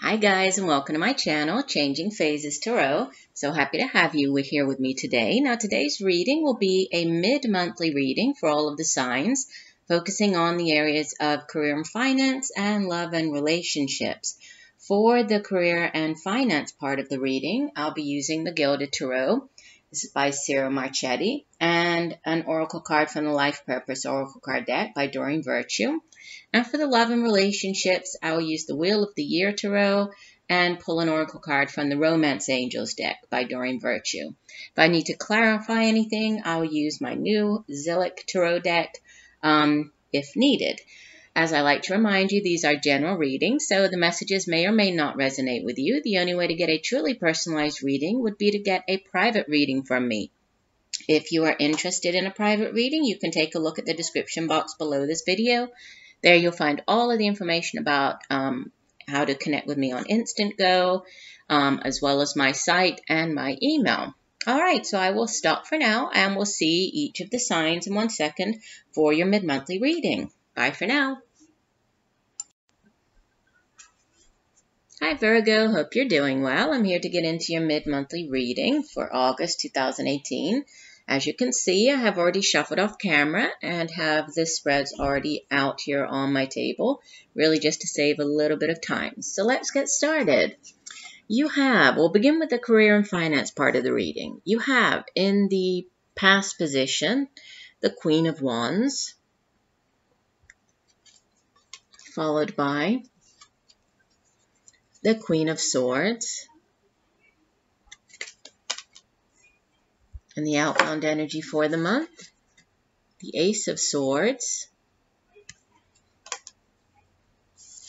Hi guys, and welcome to my channel, Changing Phases Tarot. So happy to have you here with me today. Now today's reading will be a mid-monthly reading for all of the signs, focusing on the areas of career and finance and love and relationships. For the career and finance part of the reading, I'll be using the Gilded Tarot. This is by Sarah Marchetti, and an oracle card from the Life Purpose Oracle Card deck by Doreen Virtue. And for the love and relationships, I will use the Wheel of the Year Tarot and pull an oracle card from the Romance Angels deck by Doreen Virtue. If I need to clarify anything, I will use my new Zillich Tarot deck if needed. As I like to remind you, these are general readings, so the messages may or may not resonate with you. The only way to get a truly personalized reading would be to get a private reading from me. If you are interested in a private reading, you can take a look at the description box below this video. There you'll find all of the information about how to connect with me on INSTANTGO, as well as my site and my email. All right, so I will stop for now, and we'll see each of the signs in 1 second for your mid-monthly reading. Bye for now. Hi Virgo, hope you're doing well. I'm here to get into your mid-monthly reading for August 2018. As you can see, I have already shuffled off camera and have the spreads already out here on my table, really just to save a little bit of time. So let's get started. We'll begin with the career and finance part of the reading. You have in the past position, the Queen of Wands, followed by the Queen of Swords, and the outbound energy for the month, the Ace of Swords,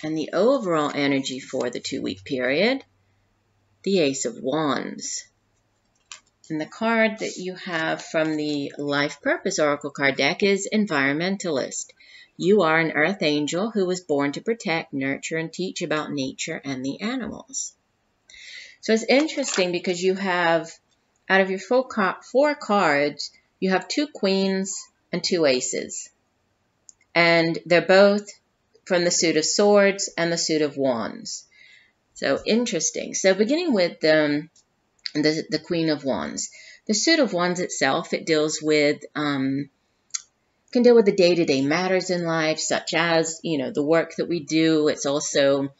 and the overall energy for the 2-week period, the Ace of Wands. And the card that you have from the Life Purpose Oracle card deck is Environmentalist. You are an earth angel who was born to protect, nurture, and teach about nature and the animals. So it's interesting because you have, out of your 4 cards, you have 2 queens and 2 aces. And they're both from the suit of swords and the suit of wands. So interesting. So beginning with the Queen of Wands. The suit of wands itself, it deals with can deal with the day-to-day matters in life, such as, the work that we do. It's also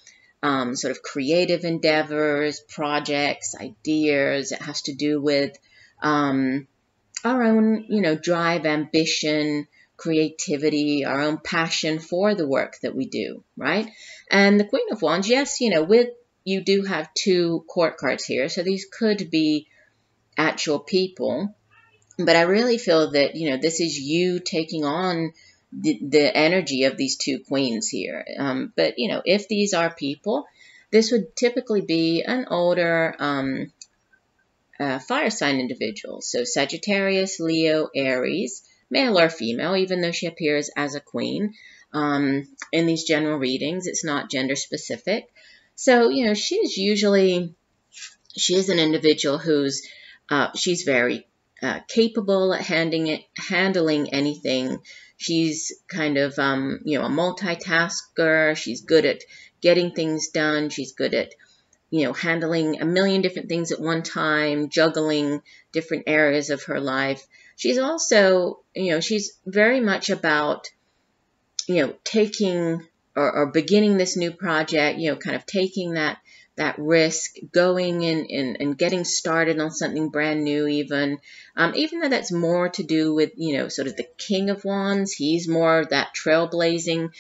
sort of creative endeavors, projects, ideas. It has to do with our own, drive, ambition, creativity, our own passion for the work that we do, right? And the Queen of Wands, yes, you do have 2 court cards here, so these could be actual people. But I really feel that, this is you taking on the energy of these 2 queens here. But, if these are people, this would typically be an older fire sign individual. So Sagittarius, Leo, Aries, male or female, even though she appears as a queen. In these general readings, it's not gender specific. So, she is an individual who's, she's very capable at handling anything. She's kind of, a multitasker. She's good at getting things done. She's good at, handling a million different things at one time, juggling different areas of her life. She's also, she's very much about, taking or beginning this new project, kind of taking that risk, going and getting started on something brand new even though that's more to do with, sort of the King of Wands. He's more of that trailblazing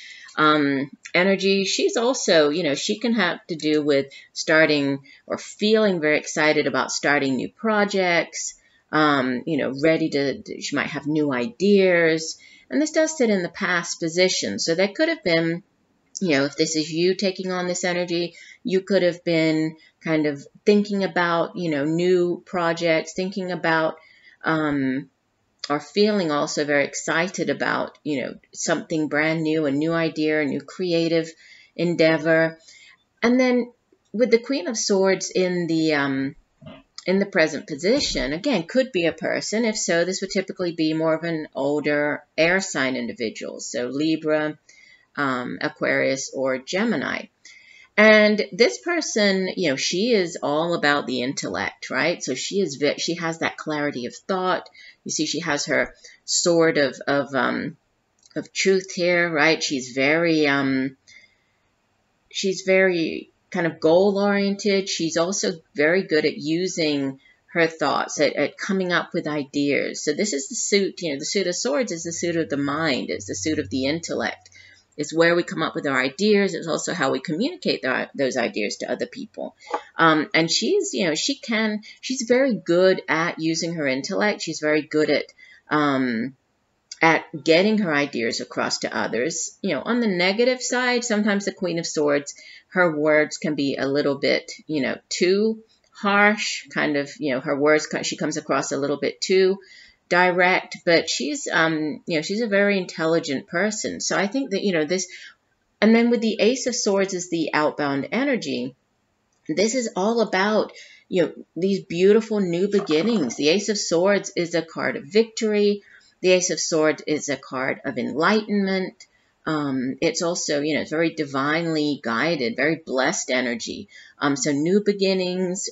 energy. She's also, she can have to do with starting or feeling very excited about starting new projects, she might have new ideas. And this does sit in the past position. So that could have been, if this is you taking on this energy, you could have been kind of thinking about, new projects, thinking about, or feeling also very excited about, something brand new, a new idea, a new creative endeavor. And then with the Queen of Swords in the present position, again, could be a person. If so, this would typically be more of an older air sign individual. So Libra, Aquarius, or Gemini. And this person, you know, she is all about the intellect, right? So she has that clarity of thought. You see, she has her sword of truth here, right? She's very kind of goal oriented. She's also very good at using her thoughts, at coming up with ideas. So this is the suit, you know, the suit of swords is the suit of the mind, it's the suit of the intellect. It's where we come up with our ideas. It's also how we communicate those ideas to other people. And she's, you know, she's very good at using her intellect. She's very good at getting her ideas across to others. You know, on the negative side, sometimes the Queen of Swords, her words can be a little bit, you know, too harsh, kind of, you know, her words, she comes across a little bit too direct, but she's, you know, she's a very intelligent person. So I think that, you know, this, and then with the Ace of Swords is the outbound energy. This is all about, you know, these beautiful new beginnings. The Ace of Swords is a card of victory. The Ace of Swords is a card of enlightenment. It's also, you know, it's very divinely guided, very blessed energy. So new beginnings,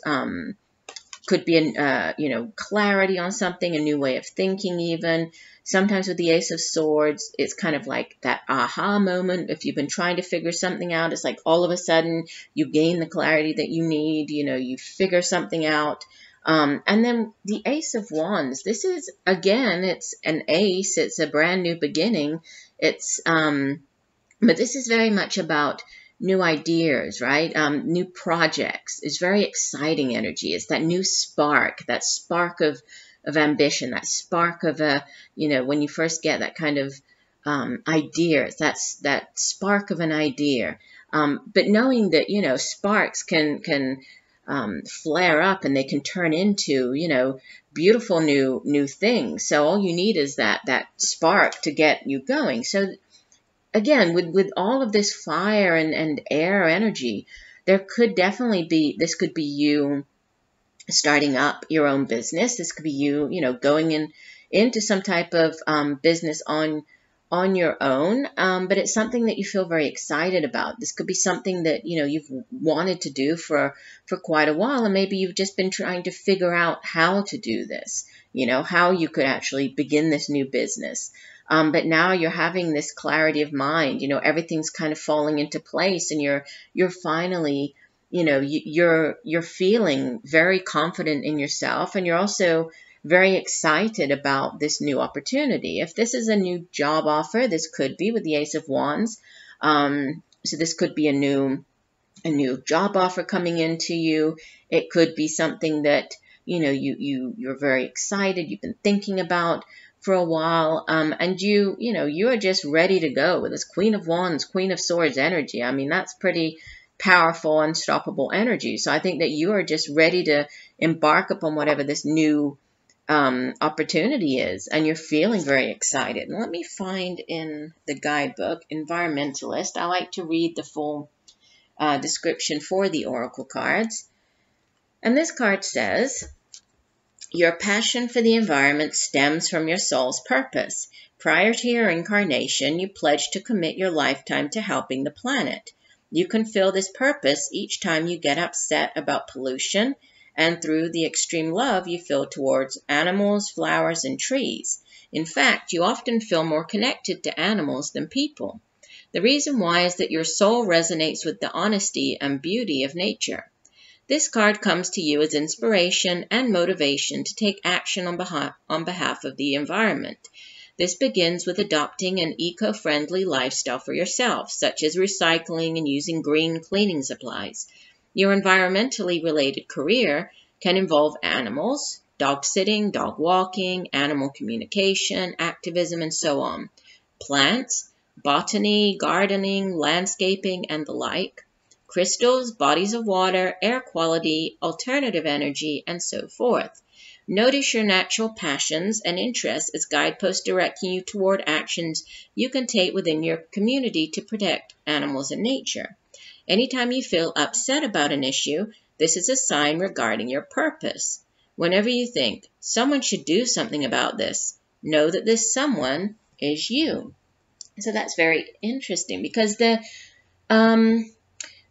could be, you know, clarity on something, a new way of thinking even. Sometimes with the Ace of Swords, it's kind of like that aha moment. If you've been trying to figure something out, it's like all of a sudden you gain the clarity that you need, you know, you figure something out. And then the Ace of Wands, this is, again, it's an ace, it's a brand new beginning. It's, but this is very much about new ideas, right? New projects. It's very exciting energy. It's that new spark, that spark of ambition, that spark of you know, when you first get that kind of idea, that's that spark of an idea. But knowing that, you know, sparks can flare up and they can turn into, you know, beautiful new things. So all you need is that spark to get you going. So again, with all of this fire and air energy, there could definitely be, this could be you starting up your own business. This could be you, you know, going into some type of business on your own, but it's something that you feel very excited about. This could be something that, you know, you've wanted to do for quite a while, and maybe you've just been trying to figure out how to do this, you know, how you could actually begin this new business. But now you're having this clarity of mind, you know, everything's kind of falling into place, and you're finally, you know, you're feeling very confident in yourself, and you're also very excited about this new opportunity. If this is a new job offer, this could be with the Ace of Wands. So this could be a new job offer coming into you. It could be something that, you know, you're very excited, you've been thinking about for a while, and you know, you are just ready to go with this Queen of Wands, Queen of Swords energy. I mean, that's pretty powerful, unstoppable energy. So I think that you are just ready to embark upon whatever this new opportunity is, and you're feeling very excited. And let me find in the guidebook, Environmentalist, I like to read the full description for the oracle cards. And this card says, your passion for the environment stems from your soul's purpose. Prior to your incarnation, you pledged to commit your lifetime to helping the planet. You can feel this purpose each time you get upset about pollution, and through the extreme love you feel towards animals, flowers, and trees. In fact, you often feel more connected to animals than people. The reason why is that your soul resonates with the honesty and beauty of nature. This card comes to you as inspiration and motivation to take action on behalf of the environment. This begins with adopting an eco-friendly lifestyle for yourself, such as recycling and using green cleaning supplies. Your environmentally related career can involve animals, dog sitting, dog walking, animal communication, activism, and so on, plants, botany, gardening, landscaping, and the like, crystals, bodies of water, air quality, alternative energy, and so forth. Notice your natural passions and interests as guideposts directing you toward actions you can take within your community to protect animals and nature. Anytime you feel upset about an issue, this is a sign regarding your purpose. Whenever you think, someone should do something about this, know that this someone is you. So that's very interesting, because the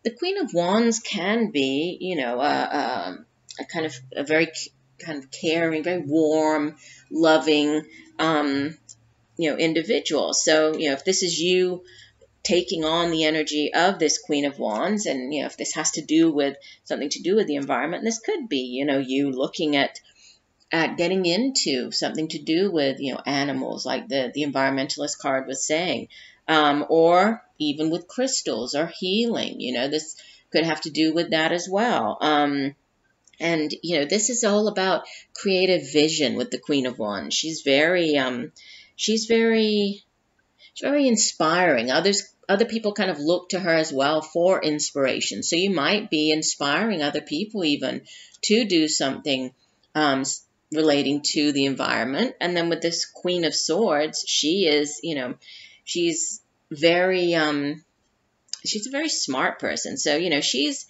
the Queen of Wands can be, you know, a very kind of caring, very warm, loving, you know, individual. So, you know, if this is you taking on the energy of this Queen of Wands, and, you know, if this has to do with something to do with the environment, this could be, you know, you looking at getting into something to do with, you know, animals, like the environmentalist card was saying, or even with crystals or healing. You know, this could have to do with that as well. And, you know, this is all about creative vision with the Queen of Wands. She's very inspiring. Other people kind of look to her as well for inspiration. So you might be inspiring other people even to do something relating to the environment. And then with this Queen of Swords, she is, you know, she's a very smart person. So, you know, she's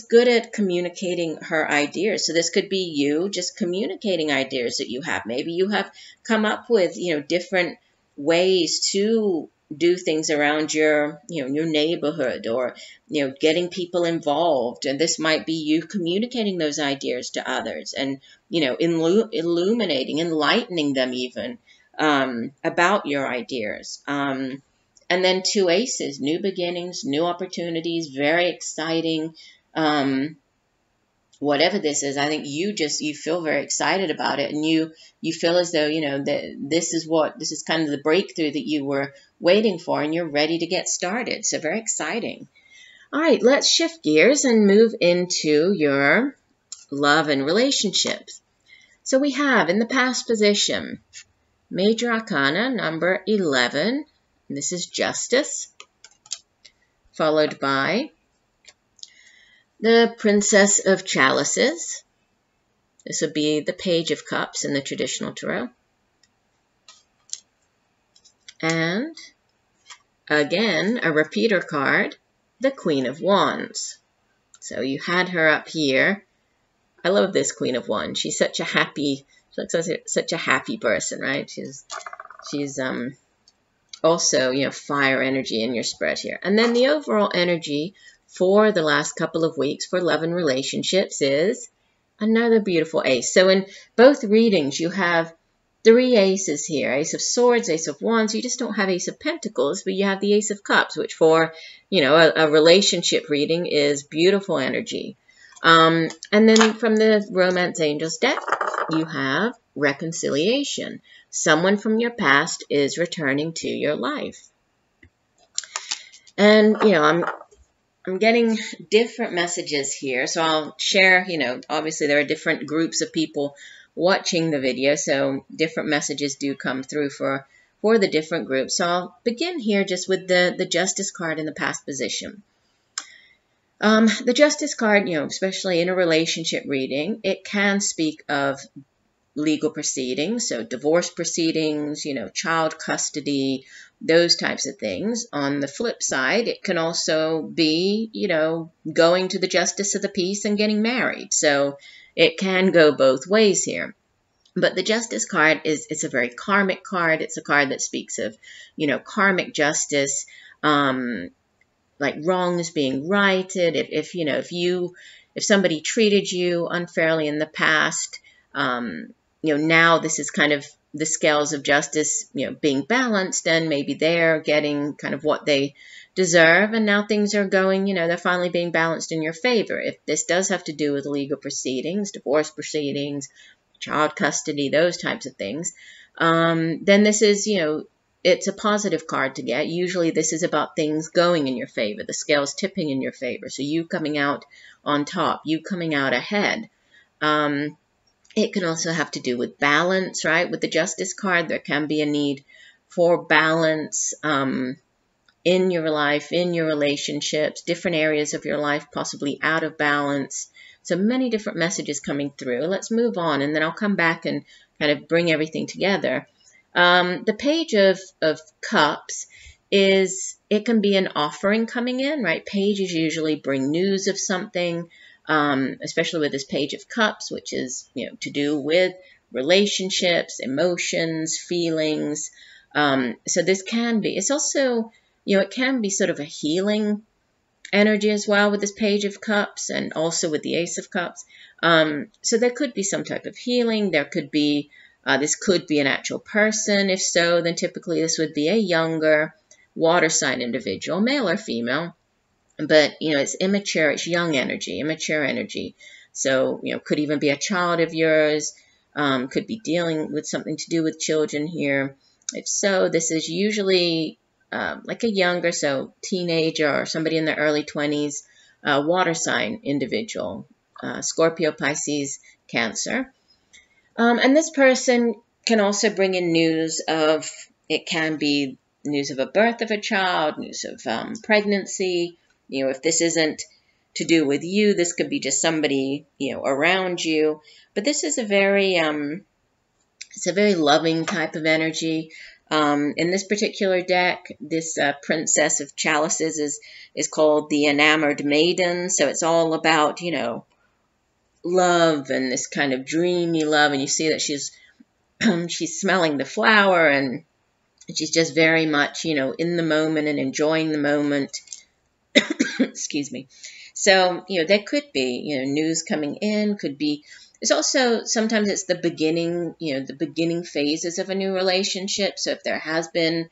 good at communicating her ideas. So this could be you just communicating ideas that you have. Maybe you have come up with, you know, different ways to do things around your, you know, your neighborhood, or, you know, getting people involved. And this might be you communicating those ideas to others, and, you know, illuminating, enlightening them even about your ideas. And then 2 aces, new beginnings, new opportunities, very exciting. Whatever this is, I think you feel very excited about it, and you feel as though, you know, that this is kind of the breakthrough that you were waiting for, and you're ready to get started. So very exciting. All right, let's shift gears and move into your love and relationships. So we have in the past position, Major Arcana number 11. And this is Justice, followed by the Princess of Chalices. This would be the Page of Cups in the traditional tarot. And again, a repeater card, the Queen of Wands. So you had her up here. I love this Queen of Wands. She's such a happy, such a happy person, right? She's also, you know, fire energy in your spread here. And then the overall energy for the last couple of weeks for love and relationships is another beautiful ace. So in both readings, you have 3 aces here, Ace of Swords, Ace of Wands. You just don't have Ace of Pentacles, but you have the Ace of Cups, which for, you know, a relationship reading is beautiful energy. And then from the Romance Angels deck, you have reconciliation. Someone from your past is returning to your life. And, you know, I'm getting different messages here, so I'll share, you know, obviously there are different groups of people watching the video, so different messages do come through for the different groups. So I'll begin here just with the Justice card in the past position. The Justice card, you know, especially in a relationship reading, it can speak of legal proceedings, so divorce proceedings, you know, child custody, those types of things. On the flip side, it can also be, you know, going to the justice of the peace and getting married. So it can go both ways here. But the Justice card it's a very karmic card. It's a card that speaks of, you know, karmic justice, like wrongs being righted. If you know, if somebody treated you unfairly in the past, you know, now this is kind of the scales of justice, you know, being balanced, and maybe they're getting kind of what they deserve, and now things are going, you know, they're finally being balanced in your favor. If this does have to do with legal proceedings, divorce proceedings, child custody, those types of things, then this is, you know, it's a positive card to get. Usually this is about things going in your favor, the scales tipping in your favor, so you coming out on top, you coming out ahead. It can also have to do with balance, right? With the Justice card, there can be a need for balance in your life, in your relationships, different areas of your life possibly out of balance. So many different messages coming through. Let's move on, and then I'll come back and kind of bring everything together. The Page of Cups it can be an offering coming in, right? Pages usually bring news of something. Especially with this Page of Cups, which is, you know, to do with relationships, emotions, feelings. So this can be, it's also, you know, it can be sort of a healing energy as well with this Page of Cups and also with the Ace of Cups. So there could be some type of healing. There could be, this could be an actual person. If so, then typically this would be a younger water sign individual, male or female. But, it's immature, it's young energy, immature energy. So, could even be a child of yours, could be dealing with something to do with children here. If so, this is usually like a younger, so teenager or somebody in their early 20s, water sign individual, Scorpio, Pisces, Cancer. And this person can also bring in news of, it can be news of a birth of a child, news of pregnancy. If this isn't to do with you, this could be just somebody, around you. But this is a very, it's a very loving type of energy. In this particular deck, this Princess of Chalices is called the Enamored Maiden. So it's all about, love and this kind of dreamy love. And you see that she's she's smelling the flower, and she's just very much, in the moment and enjoying the moment. Excuse me. So, there could be, news coming in, could be. It's also, sometimes it's the beginning, the beginning phases of a new relationship. So if there has been,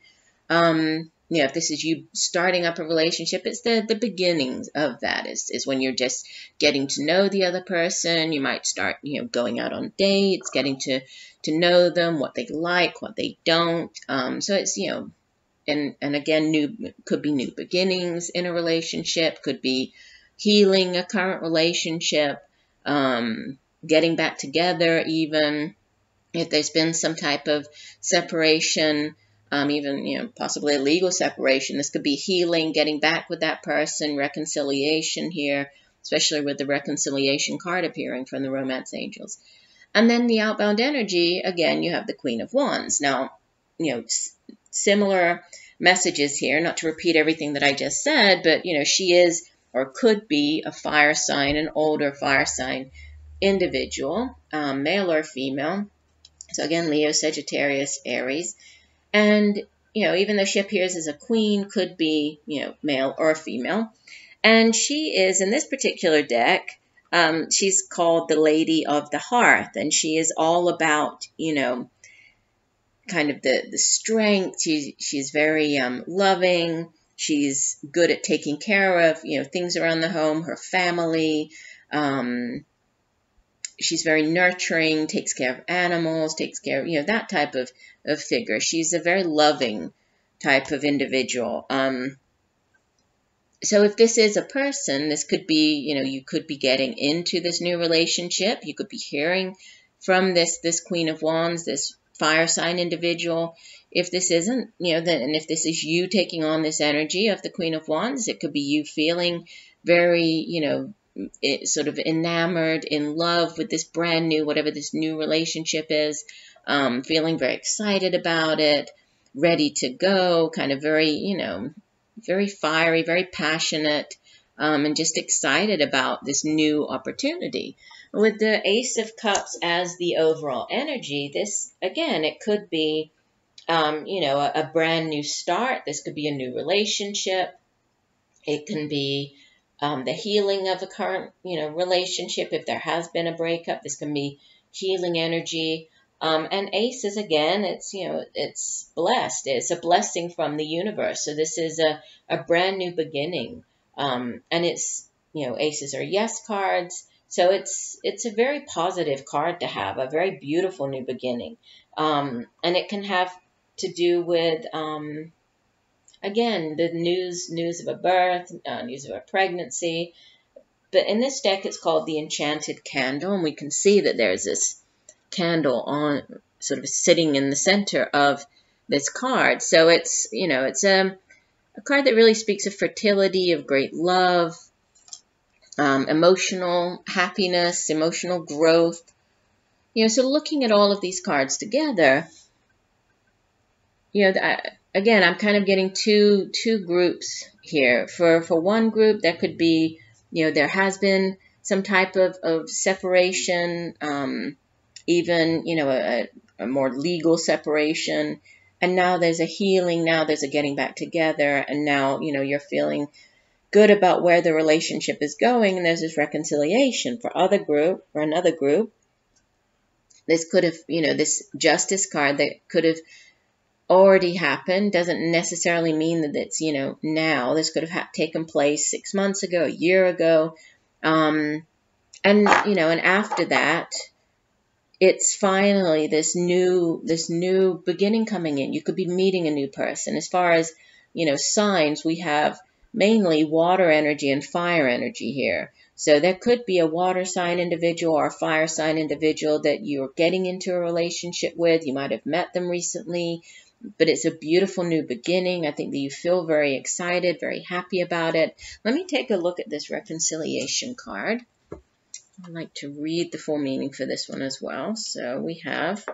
if this is you starting up a relationship, it's the beginnings of that is when you're just getting to know the other person. You might start, going out on dates, getting to know them, what they like, what they don't. So it's, and again, could be new beginnings in a relationship, could be healing a current relationship, getting back together, even if there's been some type of separation, even, possibly a legal separation. This could be healing, getting back with that person, reconciliation here, especially with the reconciliation card appearing from the Romance Angels. And then the outbound energy, again, you have the Queen of Wands. Now, similar messages here, not to repeat everything that I just said, but, she is or could be a fire sign, an older fire sign individual, male or female. So again, Leo, Sagittarius, Aries. And, even though she appears as a queen, could be, male or female. And she is, in this particular deck, she's called the Lady of the Hearth. And she is all about, kind of the strength. She's very loving. She's good at taking care of, things around the home, her family. She's very nurturing, takes care of animals, takes care of, that type of figure. She's a very loving type of individual. So if this is a person, this could be, you could be getting into this new relationship. You could be hearing from this Queen of Wands, this fire sign individual. If this isn't, and if this is you taking on this energy of the Queen of Wands, it could be you feeling very, sort of enamored, in love with this brand new, whatever this new relationship is, feeling very excited about it, ready to go, kind of very, very fiery, very passionate, and just excited about this new opportunity. With the Ace of Cups as the overall energy, this, again, it could be, a brand new start. This could be a new relationship. It can be the healing of a current, relationship. If there has been a breakup, this can be healing energy. And aces, again, it's, it's blessed. It's a blessing from the universe. So this is a brand new beginning. And it's, aces are yes cards. So it's a very positive card to have, a very beautiful new beginning. And it can have to do with, again, the news of a birth, news of a pregnancy. But in this deck, it's called the Enchanted Candle, and we can see that there's this candle on, sort of sitting in the center of this card. So it's, it's a card that really speaks of fertility, of great love, emotional happiness, emotional growth. So looking at all of these cards together, again, I'm kind of getting two groups here. For one group, that could be, there has been some type of separation, even, a more legal separation. And now there's a healing, now there's a getting back together. And now, you're feeling good about where the relationship is going, and there's this reconciliation. For another group, this could have, this Justice card that could have already happened doesn't necessarily mean that it's, now. This could have taken place 6 months ago, a year ago. And after that, it's finally this new beginning coming in. You could be meeting a new person. As far as, signs, we have mainly water energy and fire energy here. So there could be a water sign individual or a fire sign individual that you're getting into a relationship with. You might have met them recently, but it's a beautiful new beginning. I think that you feel very excited, very happy about it. Let me take a look at this reconciliation card. I'd like to read the full meaning for this one as well. So we have,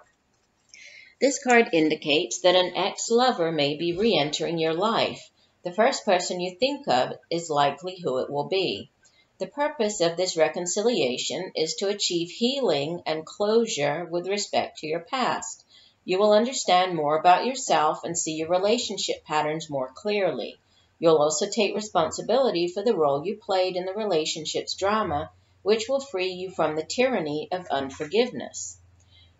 this card indicates that an ex-lover may be re-entering your life. The first person you think of is likely who it will be. The purpose of this reconciliation is to achieve healing and closure with respect to your past. You will understand more about yourself and see your relationship patterns more clearly. You'll also take responsibility for the role you played in the relationship's drama, which will free you from the tyranny of unforgiveness.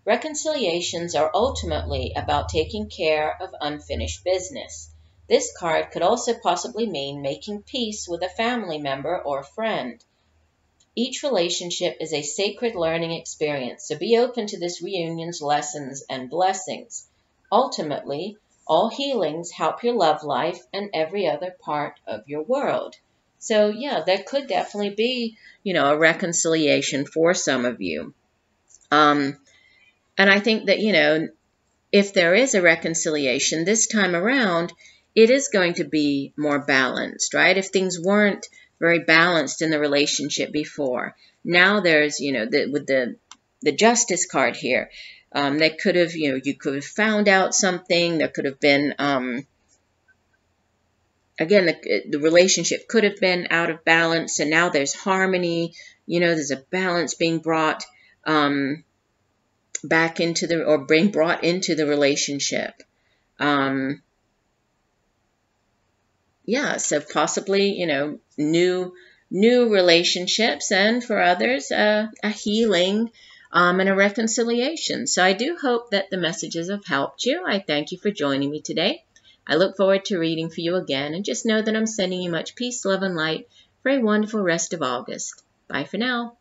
Reconciliations are ultimately about taking care of unfinished business. This card could also possibly mean making peace with a family member or friend. Each relationship is a sacred learning experience, so be open to this reunion's lessons and blessings. Ultimately, all healings help your love life and every other part of your world. So, yeah, there could definitely be, a reconciliation for some of you. And I think that, if there is a reconciliation this time around, it is going to be more balanced, right? If things weren't very balanced in the relationship before, now there's, with the Justice card here, that could have, you could have found out something. There could have been, again, the relationship could have been out of balance, and now there's harmony. There's a balance being brought back into brought into the relationship. So possibly, new relationships, and for others, a healing and a reconciliation. So I do hope that the messages have helped you. I thank you for joining me today. I look forward to reading for you again, and just know that I'm sending you much peace, love, and light for a wonderful rest of August. Bye for now.